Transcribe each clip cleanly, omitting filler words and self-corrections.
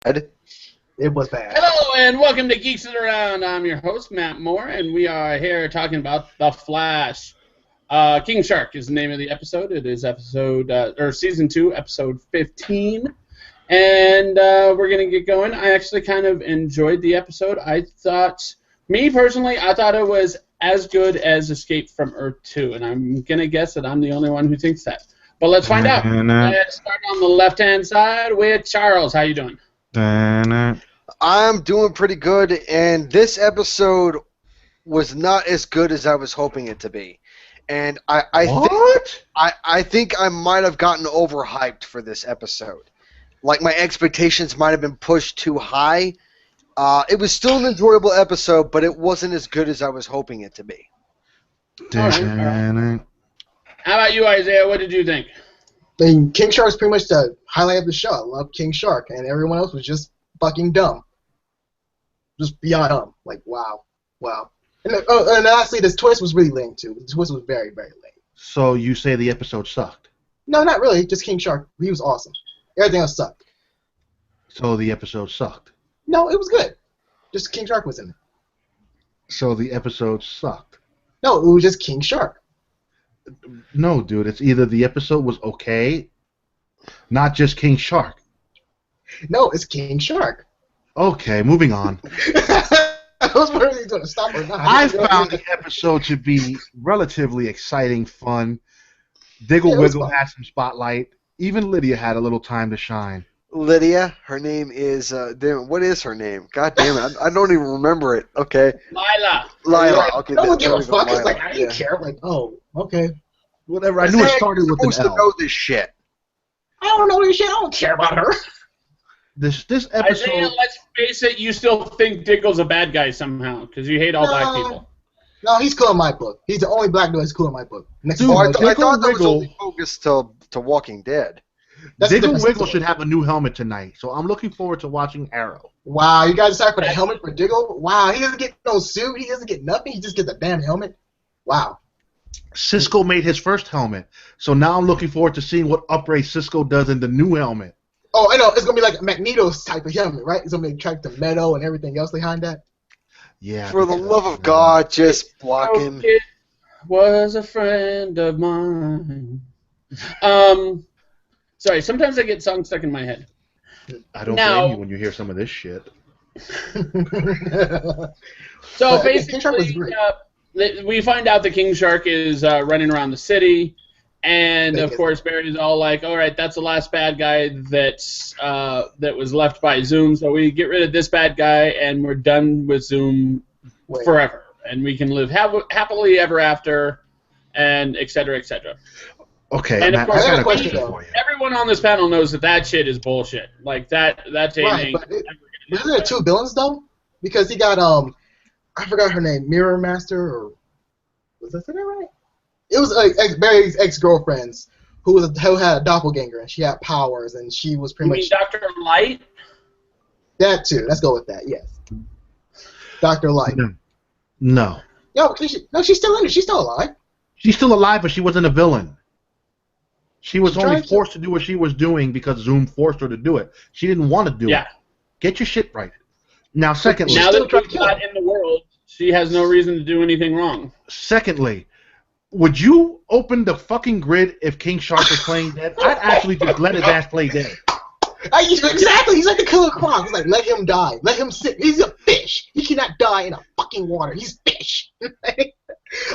It was bad. Hello and welcome to Geeks It Around. I'm your host, Matt Moore, and we are here talking about The Flash. King Shark is the name of the episode. It is season 2, episode 15. And we're going to get going. I actually kind of enjoyed the episode. Me personally, I thought it was as good as Escape from Earth 2, and I'm going to guess that I'm the only one who thinks that. But let's find out. Let's start on the left-hand side with Charles. How you doing? I'm doing pretty good, and this episode was not as good as I was hoping it to be. And I think I might have gotten overhyped for this episode. Like, my expectations might have been pushed too high. It was still an enjoyable episode, but it wasn't as good as I was hoping it to be. All right. How about you, Isaiah? What did you think? I mean, King Shark is pretty much the highlight of the show. I love King Shark, and everyone else was just fucking dumb. Just beyond dumb. Like, wow. And honestly, this twist was really lame, too. The twist was very, very lame. So you say the episode sucked? No, not really. Just King Shark. He was awesome. Everything else sucked. So the episode sucked? No, it was good. Just King Shark was in it. So the episode sucked? No, it was just King Shark. No, dude. It's either the episode was okay, not just King Shark. No, it's King Shark. Okay, moving on. I was wondering if he was going to stop or not. I found the episode to be relatively exciting, fun. Diggle Wiggle had some spotlight. Even Lydia had a little time to shine. Lydia, her name is, what is her name? God damn it, I don't even remember it. Okay. Lila. Okay. No one gave a fuck. It's like, I didn't care. Like, oh, okay. Whatever. I knew it started with an supposed to L. know this shit. I don't know this shit. I don't care about her. This episode. Isaiah, let's face it, you still think Diggle's a bad guy somehow because you hate all black people. No, he's cool in my book. He's the only black dude that's cool in my book. I thought that was only focused to Walking Dead. Diggle Wiggle should have a new helmet tonight, so I'm looking forward to watching Arrow. Wow, you guys decided for the helmet for Diggle? Wow, he doesn't get no suit. He doesn't get nothing. He just gets a damn helmet. Wow. Cisco made his first helmet, so now I'm looking forward to seeing what upgrade Cisco does in the new helmet. Oh, I know. It's going to be like Magneto's type of helmet, right? It's going to be tracked to metal and everything else behind that. Yeah. For the love of God, just block him. It was a friend of mine. Sorry, sometimes I get songs stuck in my head. I don't blame you when you hear some of this shit. So basically, we find out the King Shark is running around the city, and of course Barry's all like, "All right, that's the last bad guy that was left by Zoom. So we get rid of this bad guy, and we're done with Zoom forever, and we can live happily ever after, and et cetera, et cetera." Okay, and of course, I got a question for you. Everyone on this panel knows that shit is bullshit. Like that ain't. But isn't there 2 villains though? Because he got I forgot her name, Mirror Master, or was that right? It was Barry's ex-girlfriends who had a doppelganger and she had powers and she was pretty much. Dr. Light? That too. Let's go with that. Yes. Dr. Light. No. She's still in it. She's still alive. She's still alive, but she wasn't a villain. She was only forced to do what she was doing because Zoom forced her to do it. She didn't want to do it. Get your shit right. Now, secondly... Now that she's not in the world, she has no reason to do anything wrong. Secondly, would you open the fucking grid if King Shark was playing dead? I'd actually just let his ass play dead. Exactly. He's like the killer croc. He's like, let him die. Let him sit. He's a fish. He cannot die in a fucking water. He's fish.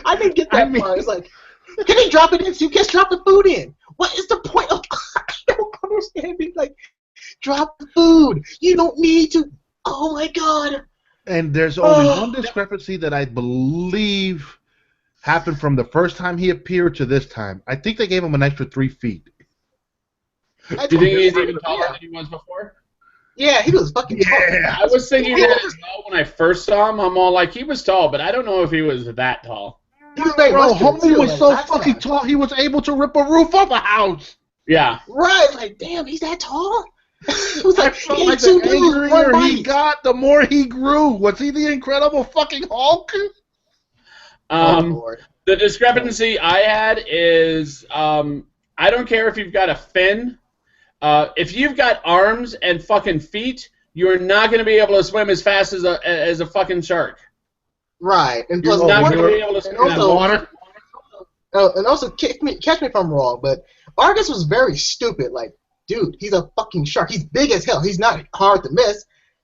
I didn't get that part. It's like, can they drop it in? So you can't drop the food in. What is the point of? I don't understand. It's like, drop the food. You don't need to. Oh my God. And there's only one discrepancy that I believe happened from the first time he appeared to this time. I think they gave him an extra 3 feet. Do you think he's even taller than he was before? Yeah, he was fucking tall. I was thinking that as well when I first saw him. I'm all like, he was tall, but I don't know if he was that tall. Bro, homie was so fucking tall, he was able to rip a roof off a house. Yeah. Right, like, damn, he's that tall? It was like, the angrier he got, the more he grew. Was he the Incredible fucking Hulk? The discrepancy I had is, I don't care if you've got a fin. If you've got arms and fucking feet, you are not going to be able to swim as fast as a fucking shark. Right, and You're plus, not going to be able to swim in water. And also, catch me if I'm wrong, but Argus was very stupid. Like, dude, he's a fucking shark. He's big as hell. He's not hard to miss.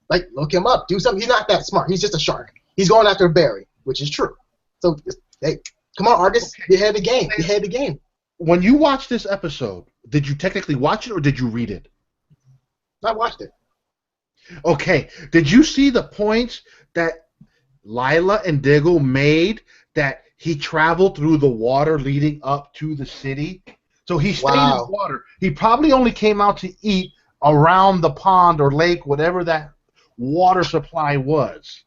Like, look him up. Do something. He's not that smart. He's just a shark. He's going after a berry, which is true. So, hey, come on, Argus. You had the game. You had the game. When you watched this episode, did you technically watch it or did you read it? I watched it. Okay. Did you see the points that Lila and Diggle made that he traveled through the water leading up to the city? So he stayed in the water. He probably only came out to eat around the pond or lake, whatever that water supply was.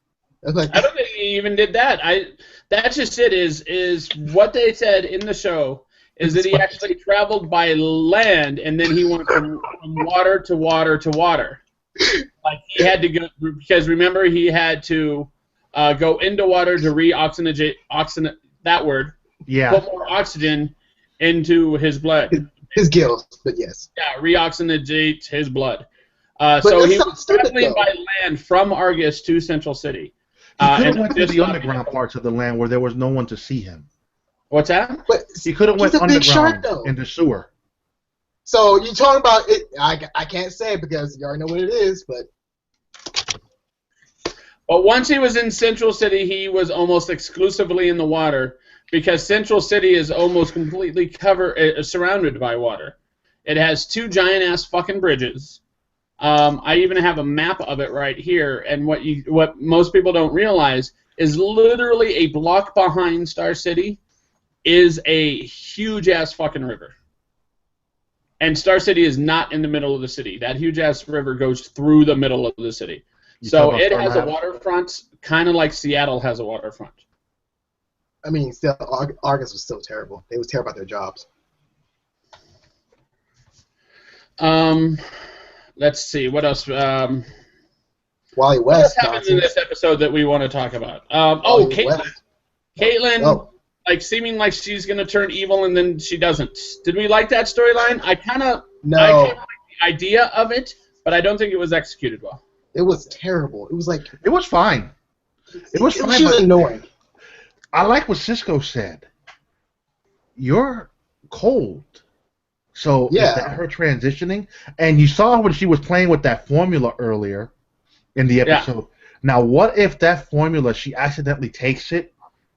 I don't think he even did that. That's just it. Is what they said in the show is that he actually traveled by land and then he went from water to water to water. Like he had to go because remember he had to go into water to re-oxygenate that word. Yeah. Put more oxygen into his blood. His gills, but yes. Yeah, re-oxygenate his blood. So he was traveling by land from Argus to Central City. He could have went to the underground parts of the land where there was no one to see him. What's that? But he could have went underground in the sewer. So you talking about it? I can't say because you already know what it is, but. But once he was in Central City, he was almost exclusively in the water because Central City is almost completely surrounded by water. It has 2 giant-ass fucking bridges. I even have a map of it right here, and what most people don't realize is literally a block behind Star City is a huge-ass fucking river. And Star City is not in the middle of the city. That huge-ass river goes through the middle of the city. So it has a waterfront, kind of like Seattle has a waterfront. I mean, still, Argus was still terrible. They was terrible about their jobs. Let's see, what else? Wally West. What happens in this episode that we want to talk about? Caitlin. Caitlin, like, seeming like she's going to turn evil and then she doesn't. Did we like that storyline? I kind of like the idea of it, but I don't think it was executed well. It was terrible. It was like... It was fine. It was fine. She was annoying. I like what Cisco said. You're cold. So is that her transitioning? And you saw when she was playing with that formula earlier in the episode. Yeah. Now, what if that formula, she accidentally takes it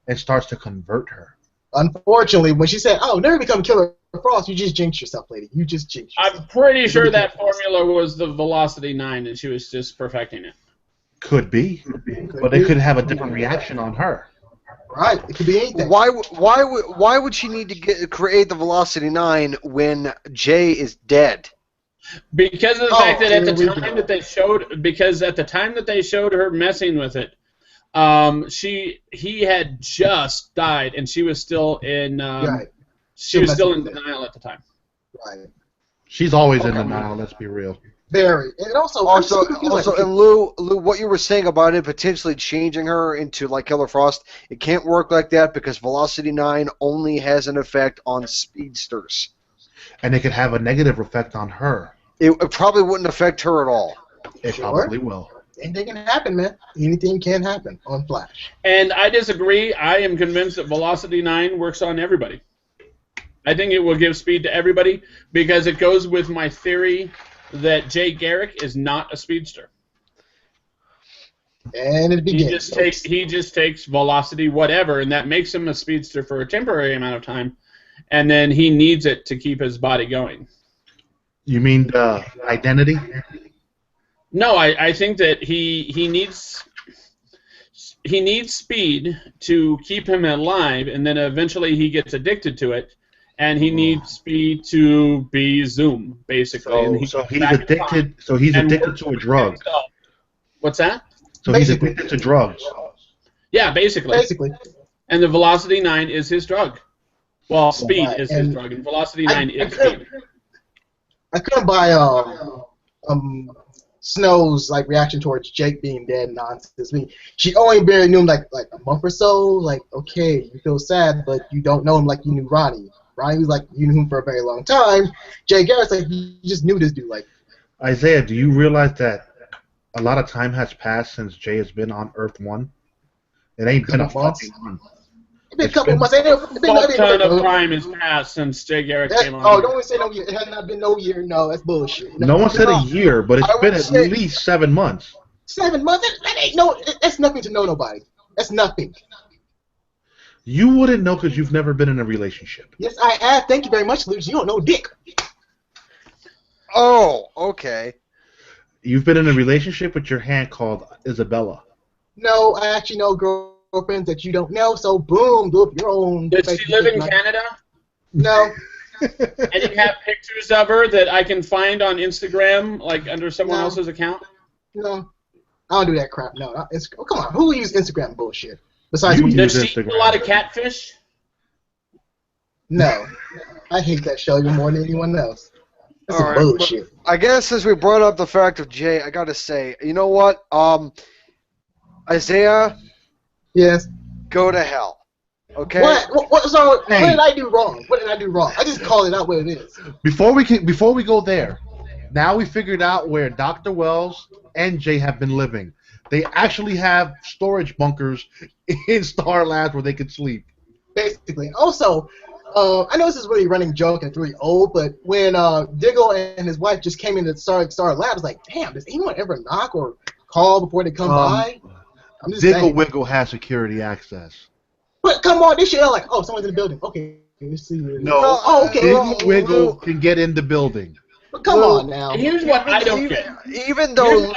and starts to convert her? Unfortunately, when she said, "Oh, never become Killer Frost," you just jinxed yourself, lady. You just jinxed yourself. I'm pretty sure that formula was the Velocity 9 and she was just perfecting it. Could be. But it could have a different reaction on her. Right, it could be anything. Why would she need to create the Velocity 9 when Jay is dead? Because of the fact that at the time that they showed her messing with it, he had just died and she was still in denial at the time. Right. She's always in denial. Let's be real. Very. And also, and Lou, what you were saying about it potentially changing her into like Killer Frost, it can't work like that because Velocity 9 only has an effect on speedsters. And it could have a negative effect on her. It probably wouldn't affect her at all. It probably will. Anything can happen, man. Anything can happen on Flash. And I disagree. I am convinced that Velocity 9 works on everybody. I think it will give speed to everybody because it goes with my theory that Jay Garrick is not a speedster. And it begins. He just takes velocity whatever, and that makes him a speedster for a temporary amount of time, and then he needs it to keep his body going. You mean the identity? No, I think that he needs speed to keep him alive, and then eventually he gets addicted to it. And he needs speed to be Zoom, basically. So he's addicted to a drug. What's that? So he's addicted to drugs. Yeah, basically. And the Velocity 9 is his drug. Well, speed is his drug, and Velocity 9 is speed. I couldn't buy Snow's reaction towards Jake being dead nonsense. I mean, she only barely knew him like a month or so. Like, okay, you feel sad, but you don't know him like you knew Ronnie. Ronnie was like, you knew him for a very long time. Jay Garrett's like, you just knew this dude. Like, Isaiah, do you realize that a lot of time has passed since Jay has been on Earth 1. It ain't been a fucking month. It's been a couple months. Fuck ton of time has passed since Jay Garrett came on. Oh, don't say no year. It has not been no year. No, that's bullshit. No one said a year, but it's been at least 7 months. 7 months? That ain't no. That's nothing to know nobody. That's nothing. You wouldn't know because you've never been in a relationship. Yes, I have. Thank you very much, Luke. You don't know dick. Oh, okay. You've been in a relationship with your hand called Isabella. No, I actually know girlfriends that you don't know, so boom, look, your own. Does she live in Canada? No. And you have pictures of her that I can find on Instagram, like under someone else's account? No. I don't do that crap. No. Come on, who uses Instagram bullshit? Besides me. Does she eat a lot of catfish? No. I hate that show even more than anyone else. That's some bullshit. I guess since we brought up the fact of Jay, I gotta say, you know what? Isaiah. Yes. Go to hell. Okay. What did I do wrong? What did I do wrong? I just called it out what it is. Before we go there, now we figured out where Dr. Wells and Jay have been living. They actually have storage bunkers in Star Labs where they can sleep. Basically. Also, I know this is really a running joke and it's really old, but when Diggle and his wife just came into Star Labs, like, damn, does anyone ever knock or call before they come by? I'm just Diggle saying. Wiggle has security access. But come on, this shit like, oh, someone's in the building. Okay, let's see. No, oh, okay. Diggle Wiggle can get in the building. But come on now. Here's what I don't get. Even though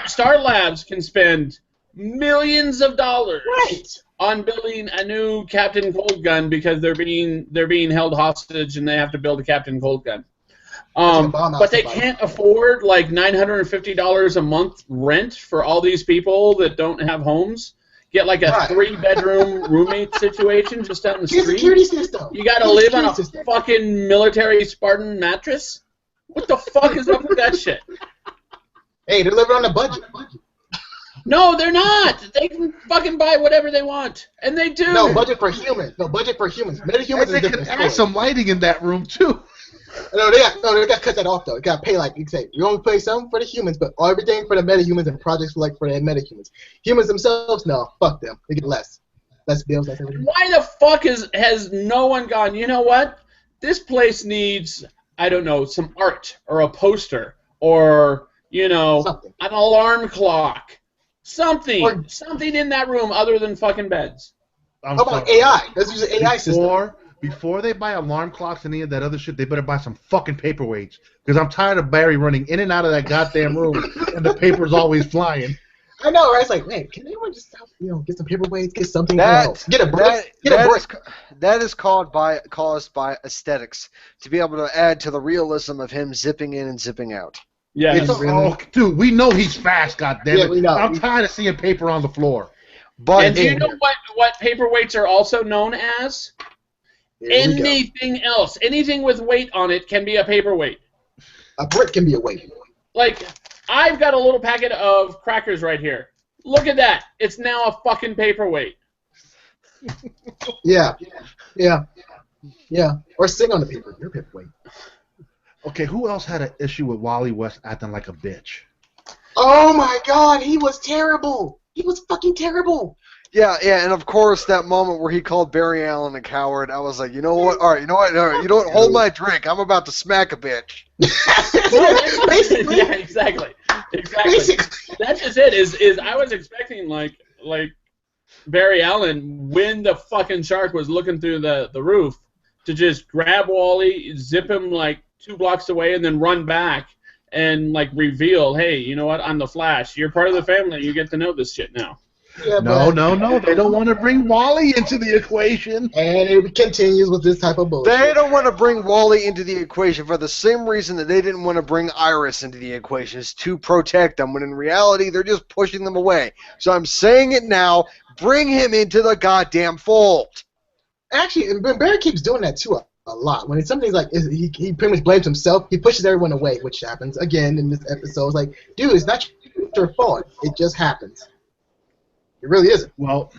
Star Labs can spend millions of dollars Right. on building a new Captain Cold Gun because they're being held hostage and they have to build a Captain Cold Gun. But they can't afford like $950 a month rent for all these people that don't have homes. Get like a 3-bedroom roommate situation just down the street. Security system. You gotta live on a fucking military Spartan mattress? What the fuck is up with that shit? Hey, they're living on a budget. No, they're not. They can fucking buy whatever they want, and they do. No, budget for humans. Metahumans is they different. can add some lighting in that room too. No, they got to cut that off though. They got to pay like you say. You only pay some for the humans, but everything for the metahumans and projects like for the metahumans. Humans themselves, no, fuck them. They get less bills. Less everything. Why the fuck has no one gone? You know what? This place needs, I don't know, some art or a poster or something. An alarm clock, something in that room other than fucking beds. How about AI? Let's use an AI system. Before they buy alarm clocks and any of that other shit, they better buy some fucking paperweights. Because I'm tired of Barry running in and out of that goddamn room and the paper's always flying. I know, right? It's like, man, can anyone just get some paperweights, get something else, get a brick, That is caused by aesthetics to be able to add to the realism of him zipping in and zipping out. Yeah, dude, we know he's fast. Goddammit, we know. I'm tired of seeing paper on the floor. But and do you know what paperweights are also known as? Anything else, anything with weight on it can be a paperweight. A brick can be a weight. Like, I've got a little packet of crackers right here. Look at that. It's now a fucking paperweight. Yeah. Or sing on the paper. Your paperweight. Okay, who else had an issue with Wally West acting like a bitch? Oh my God, he was terrible. He was fucking terrible. Yeah, and of course that moment where he called Barry Allen a coward, I was like, you know what? All right, you don't hold my drink. I'm about to smack a bitch. Basically. Yeah, exactly. Basically. That's just it. Is I was expecting like Barry Allen when the fucking shark was looking through the roof to just grab Wally, zip him like 2 blocks away, and then run back and like reveal, hey, you know what? I'm the Flash. You're part of the family. You get to know this shit now. Yeah, no. They don't want to bring Wally into the equation. And it continues with this type of bullshit. They don't want to bring Wally into the equation for the same reason that they didn't want to bring Iris into the equation, is to protect them, when in reality they're just pushing them away. So I'm saying it now, bring him into the goddamn fold. Actually, and Barry keeps doing that too a lot. When it's something like, he pretty much blames himself, he pushes everyone away, which happens again in this episode. It's like, dude, it's not your fault. It just happens. It really isn't. Well,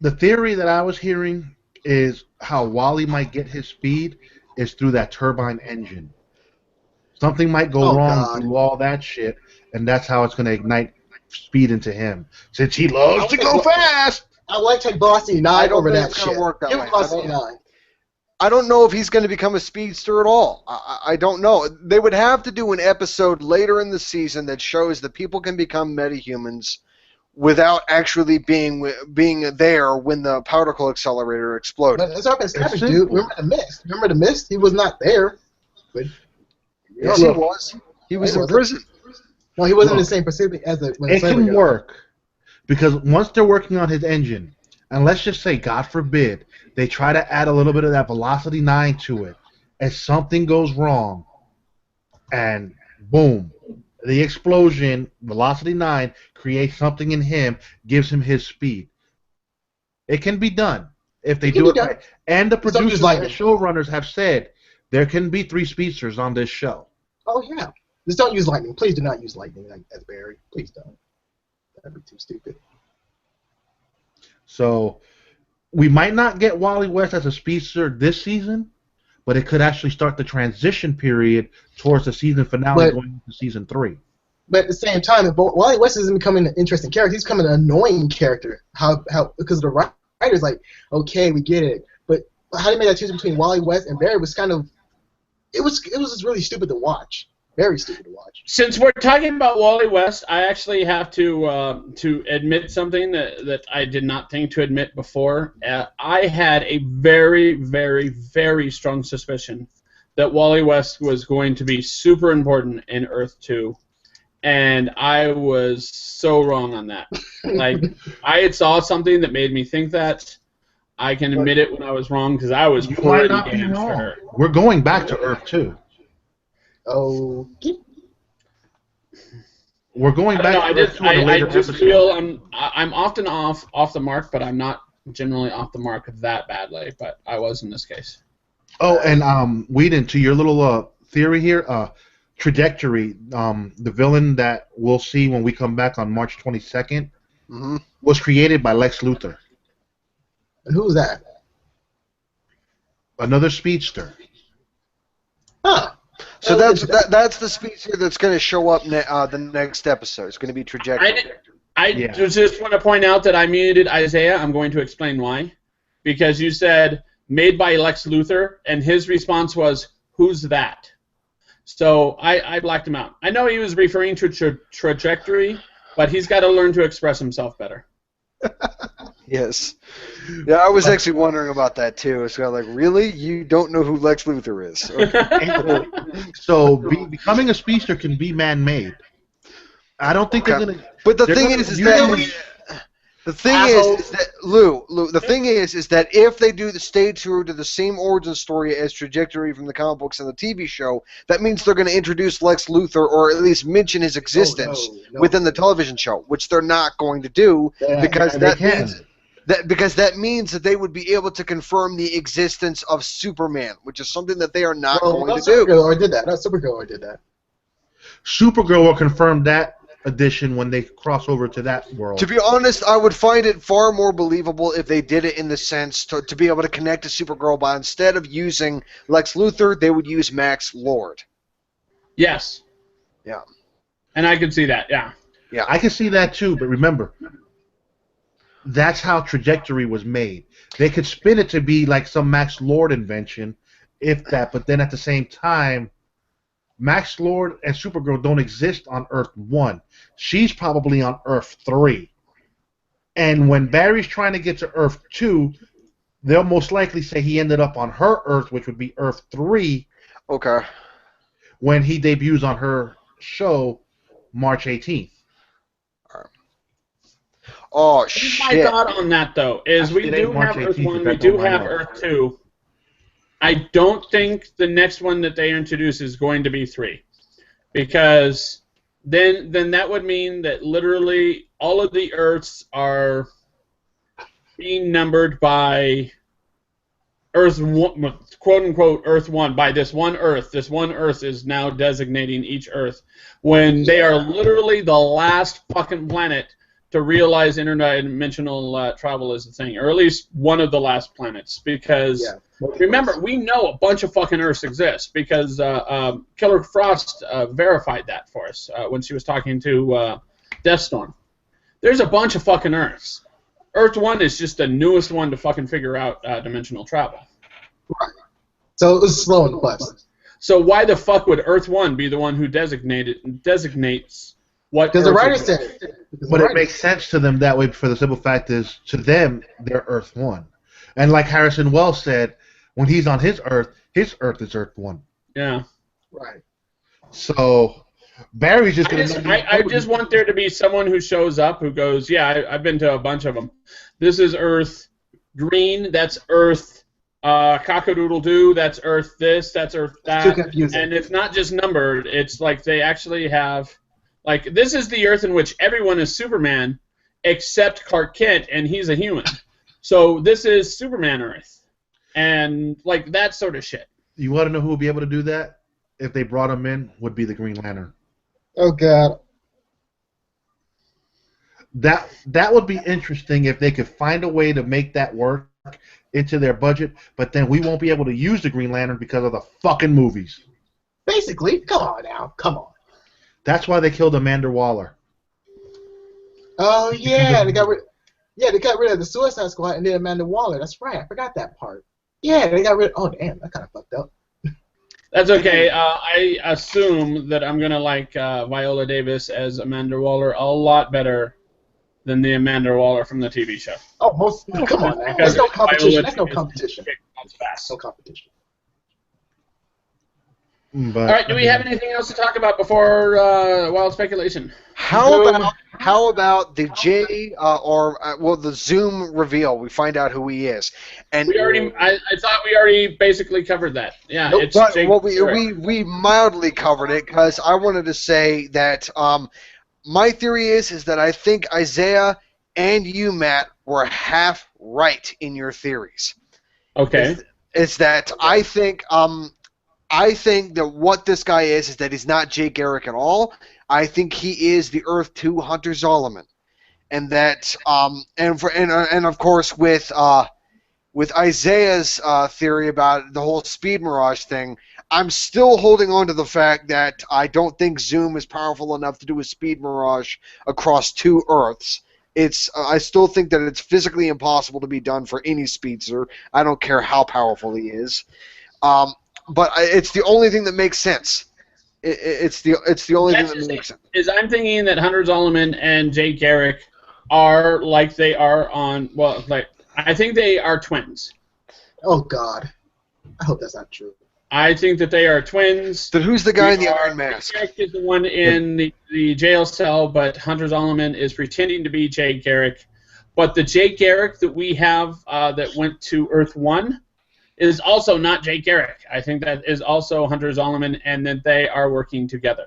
the theory that I was hearing is how Wally might get his speed is through that turbine engine. Something might go wrong through all that shit, and that's how it's going to ignite speed into him, since he loves to go fast. I like to take Velocity 9 over that it's shit. gonna work that Give way. Velocity 9. I don't know if he's going to become a speedster at all. I don't know. They would have to do an episode later in the season that shows that people can become metahumans without actually being there when the particle accelerator exploded. But it's already established, dude. Remember the Mist? He was not there. But yes, he was. He was in prison. No, he wasn't in the same facility as the. It can work because once they're working on his engine, and let's just say, God forbid, they try to add a little bit of that Velocity 9 to it, and something goes wrong, and boom, the explosion, Velocity 9, creates something in him, gives him his speed. It can be done if they do it right. And the producers and showrunners have said there can be 3 speedsters on this show. Oh, yeah. Just don't use lightning. Please do not use lightning as Barry. Please don't. That'd be too stupid. So we might not get Wally West as a speedster this season, but it could actually start the transition period towards the season finale going into season 3. But at the same time, if Wally West isn't becoming an interesting character, he's becoming an annoying character. Because the writer's like, okay, we get it. But how they made that choice between Wally West and Barry was kind of, it was just really stupid to watch. Very stupid to watch. Since we're talking about Wally West, I actually have to admit something that I did not think to admit before. I had a very, very, very strong suspicion that Wally West was going to be super important in Earth 2, and I was so wrong on that. Like, I had saw something that made me think that. I can admit it when I was wrong because I was pretty damn sure. We're going back to Earth 2. Oh, we're going back. I just feel I'm often off the mark, but I'm not generally off the mark that badly. But I was in this case. Oh, and Whedon, to your little theory here, Trajectory, the villain that we'll see when we come back on March 22nd, was created by Lex Luthor. And who's that? Another speedster. Huh. So that's the speedster that's going to show up the next episode. It's going to be Trajectory. I just want to point out that I muted Isaiah. I'm going to explain why. Because you said, made by Lex Luthor, and his response was, who's that? So I blacked him out. I know he was referring to Trajectory, but he's got to learn to express himself better. Yes. Yeah, I was actually wondering about that too. It's kind of like, really? You don't know who Lex Luthor is? Okay. So becoming a speedster can be man-made. I don't think they're going to... But the thing is that Lou, the thing is that if they stay true to the same origin story as Trajectory from the comic books and the TV show, that means they're going to introduce Lex Luthor or at least mention his existence within the television show, which they're not going to do because that means that they would be able to confirm the existence of Superman, which is something that they are not going to do. Supergirl did that. Supergirl did that. Supergirl will confirm that edition when they cross over to that world. To be honest, I would find it far more believable if they did it in the sense to be able to connect to Supergirl, but instead of using Lex Luthor, they would use Max Lord. Yes. Yeah. And I can see that, yeah. Yeah. I can see that too, but remember, that's how Trajectory was made. They could spin it to be like some Max Lord invention, if that, but then at the same time, Max Lord and Supergirl don't exist on Earth 1. She's probably on Earth 3. And when Barry's trying to get to Earth 2, they'll most likely say he ended up on her Earth, which would be Earth 3. Okay. When he debuts on her show March 18th. Oh, shit. My thought on that, though, is we do have Earth 1, we do have Earth 2. I don't think the next one that they introduce is going to be 3. Because then that would mean that literally all of the Earths are being numbered by Earth 1, quote-unquote Earth 1, by this one Earth. This one Earth is now designating each Earth when they are literally the last fucking planet to realize interdimensional travel is a thing, or at least one of the last planets, because Remember, we know a bunch of fucking Earths exist because Killer Frost verified that for us when she was talking to Deathstorm. There's a bunch of fucking Earths. Earth 1 is just the newest one to fucking figure out dimensional travel. Right. So it was slow and quest. So why the fuck would Earth 1 be the one who designates what? Because the writer said it. But it makes sense to them that way for the simple fact is, to them, they're Earth 1. And like Harrison Wells said, when he's on his Earth is Earth 1. Yeah. Right. So Barry's just going to... I just want there to be someone who shows up who goes, yeah, I've been to a bunch of them. This is Earth Green, that's Earth Cock-a-doodle-doo, that's Earth this, that's Earth that. It's too confusing. And it's not just numbered, it's like they actually have... Like, this is the Earth in which everyone is Superman except Clark Kent, and he's a human. So this is Superman Earth. And, like, that sort of shit. You want to know who would be able to do that? If they brought him in, would be the Green Lantern. Oh, God. That would be interesting if they could find a way to make that work into their budget, but then we won't be able to use the Green Lantern because of the fucking movies. Basically, come on now. Come on. That's why they killed Amanda Waller. Oh, yeah. They got rid of the Suicide Squad and then Amanda Waller. That's right. I forgot that part. Yeah, they got rid of... Oh, damn. That kind of fucked up. That's okay. I assume that I'm going to like Viola Davis as Amanda Waller a lot better than the Amanda Waller from the TV show. Oh, come on now. There's no competition. That's no competition. That's no competition. But, all right, do we have anything else to talk about before Wild Speculation? How about the the Zoom reveal? We find out who he is, and I thought we already basically covered that. Yeah, nope, it's but Jake we mildly covered it because I wanted to say that my theory is that I think Isaiah and you, Matt, were half right in your theories. Okay. It's that I think that what this guy is that he's not Jay Garrick at all. I think he is the Earth 2 Hunter Zolomon, and that and of course with Isaiah's theory about the whole Speed Mirage thing, I'm still holding on to the fact that I don't think Zoom is powerful enough to do a Speed Mirage across 2 Earths. I still think that it's physically impossible to be done for any speedster. I don't care how powerful he is. But it's the only thing that makes sense. It's the only thing that makes sense. I'm thinking that Hunter Zolomon and Jay Garrick are like they are on. Well, like I think they are twins. Oh God, I hope that's not true. I think that they are twins. Then who's the guy in the Iron Mask? Jay Garrick is the one in the jail cell, but Hunter Zolomon is pretending to be Jay Garrick. But the Jay Garrick that we have that went to Earth 1 is also not Jay Garrick. I think that is also Hunter Zolomon, and that they are working together.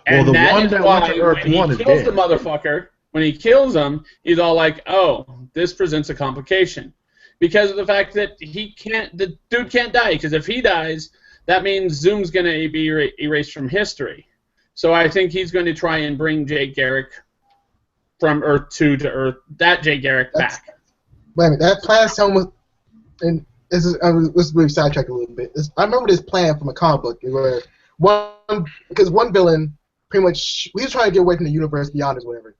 Well, and the that one is that why went to Earth 1 is when he kills dead. the motherfucker, when he kills him, he's all like, "Oh, this presents a complication," because of the fact that the dude can't die. Because if he dies, that means Zoom's going to be erased from history. So I think he's going to try and bring Jay Garrick from Earth 2 to Earth, that Jay Garrick back. Wait a minute, that plan someone, and let's move sidetrack a little bit. I remember this plan from a comic book where one villain pretty much, he was trying to get away from the universe beyond us, whatever.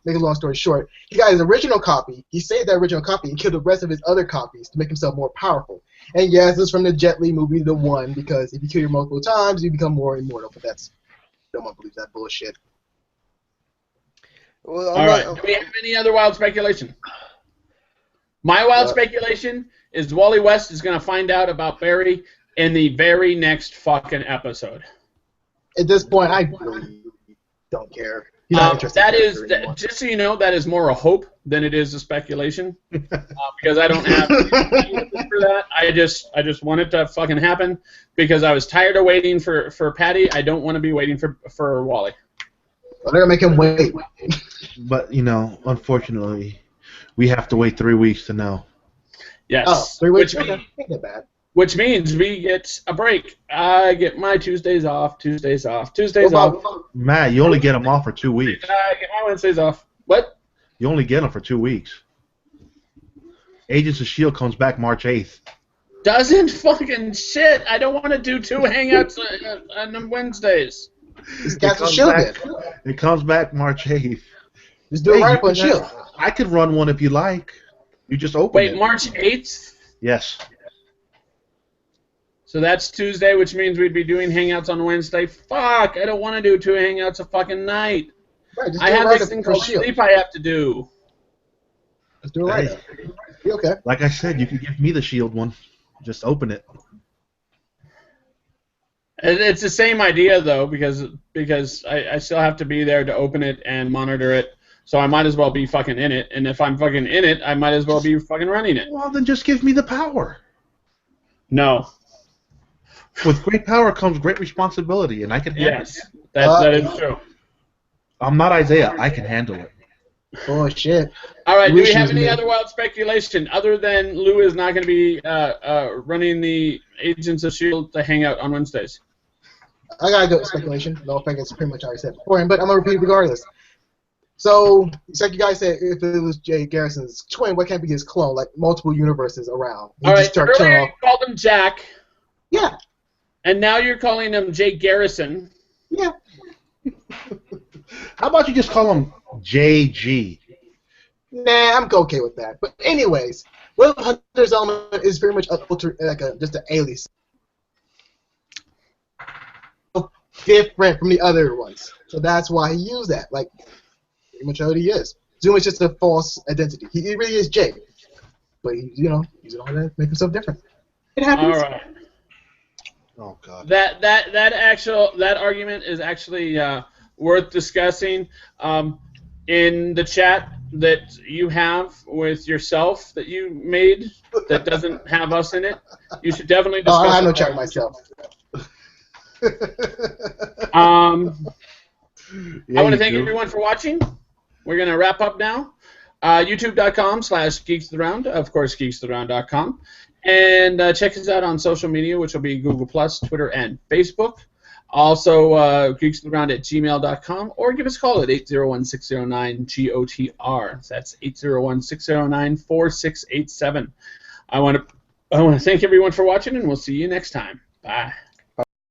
Make a long story short, he got his original copy, he saved that original copy and killed the rest of his other copies to make himself more powerful. And yes, this is from the Jet Li movie, The One, because if you kill your multiple times, you become more immortal, but no one believes that bullshit. Well, All right, do we have any other wild speculation? My wild speculation is Wally West is going to find out about Barry in the very next fucking episode. At this point, I really don't care. He's not interested that in is, character anymore. just so you know, that is more a hope than it is a speculation, because I don't have for that. I just want it to fucking happen because I was tired of waiting for Patty. I don't want to be waiting for Wally. Well, they're gonna make him wait. But unfortunately, we have to wait 3 weeks to know. Yes. Oh, 3 weeks? Okay. Ain't that bad. Which means we get a break. I get my Tuesdays off. Matt, you only get them off for 2 weeks. I get my Wednesdays off. What? You only get them for 2 weeks. Agents of S.H.I.E.L.D. comes back March 8th. Doesn't fucking shit. I don't want to do 2 hangouts on Wednesdays. Just cancel S.H.I.E.L.D. It comes back March 8th. Just do it right for S.H.I.E.L.D. I could run one if you like. You just open it. Wait, March 8th? Yes. So that's Tuesday, which means we'd be doing hangouts on Wednesday. Fuck, I don't want to do 2 hangouts a fucking night. Right, just I do it have right this thing for called S.H.I.E.L.D. sleep I have to do. Let's do it right. Hey. Be okay. Like I said, you could give me the S.H.I.E.L.D. one. Just open it. It's the same idea, though, because I still have to be there to open it and monitor it. So I might as well be fucking in it. And if I'm fucking in it, I might as well be fucking running it. Well, then just give me the power. No. With great power comes great responsibility, and I can handle it. Yes, that is true. I'm not Isaiah. I can handle it. Oh, shit. All right, do we have Wishes, any man. other wild speculation other than Lou is not going to be running the Agents of S.H.I.E.L.D. to hangout on Wednesdays? I gotta go with speculation. No effect, it's pretty much already said beforehand, but I'm gonna repeat it regardless. So, it's like you guys said, if it was Jay Garrison's twin, what can't be his clone? Like multiple universes around. He All just right, start killing earlier you off. called him Jack, Yeah, and now you're calling him Jay Garrison. yeah. How about you just call him JG? Nah, I'm okay with that. But anyways, Will Hunter's element is very much just an alias. Different from the other ones. So that's why he used that. Like, pretty much what he is. Zoom is just a false identity. He really is Jay. But he, using all that to make himself different. It happens. All right. Oh God. That argument is actually worth discussing. In the chat that you have with yourself that you made that doesn't have us in it, you should definitely discuss I have no it. chat myself. I want to thank everyone for watching. We're going to wrap up now. YouTube.com/geekstheround, of course, geekstheround.com. And check us out on social media, which will be Google+, Twitter, and Facebook. Also, geekstheround@gmail.com, or give us a call at 801-609-GOTR. That's 801-609-4687. I want to thank everyone for watching, and we'll see you next time. Bye.